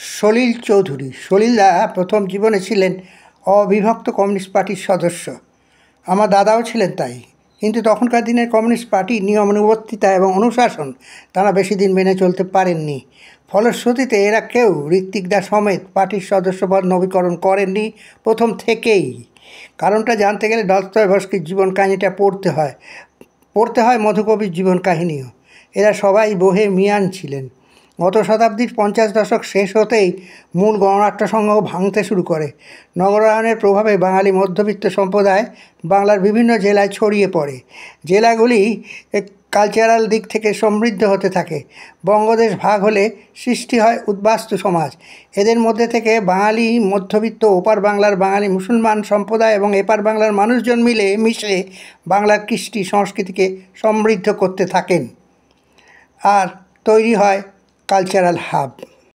সলিল চৌধুরী। সলিলদা প্রথম জীবনে ছিলেন অবিভক্ত কমিউনিস্ট পার্টির সদস্য। আমার দাদাও ছিলেন তাই। কিন্তু তখনকার দিনের কমিউনিস্ট পার্টির নিয়মানুবর্তিতা এবং অনুশাসন তারা বেশি দিন মেনে চলতে পারেননি। ফলশ্রুতিতে এরা কেউ ঋত্বিকদা সমেত পার্টির সদস্যপদ নবীকরণ করেননি প্রথম থেকেই। কারণটা জানতে গেলে দস্তয়েভস্কির জীবন কাহিনীটা পড়তে হয় মধুকবির জীবন কাহিনীও। এরা সবাই বোহেমিয়ান ছিলেন। গত শতাব্দীর 50 দশক শেষ হতেই মূল গণনাট্য সংঘ ভাঙতে শুরু করে। নগরায়নের প্রভাবে বাঙালি মধ্যবিত্ত সম্প্রদায় বাংলার বিভিন্ন জেলায় ছড়িয়ে পড়ে। জেলাগুলি কালচারাল দিক থেকে সমৃদ্ধ হতে থাকে। বঙ্গদেশ ভাগ হলে সৃষ্টি হয় উদ্বাস্তু সমাজ। এদের মধ্যে থেকে বাঙালি মধ্যবিত্ত ওপার বাংলার বাঙালি মুসলমান সম্প্রদায় এবং এপার বাংলার মানুষজন মিশে বাংলার কৃষ্টি সংস্কৃতিকে সমৃদ্ধ করতে থাকেন। আর তৈরি হয় কালচারাল হাব।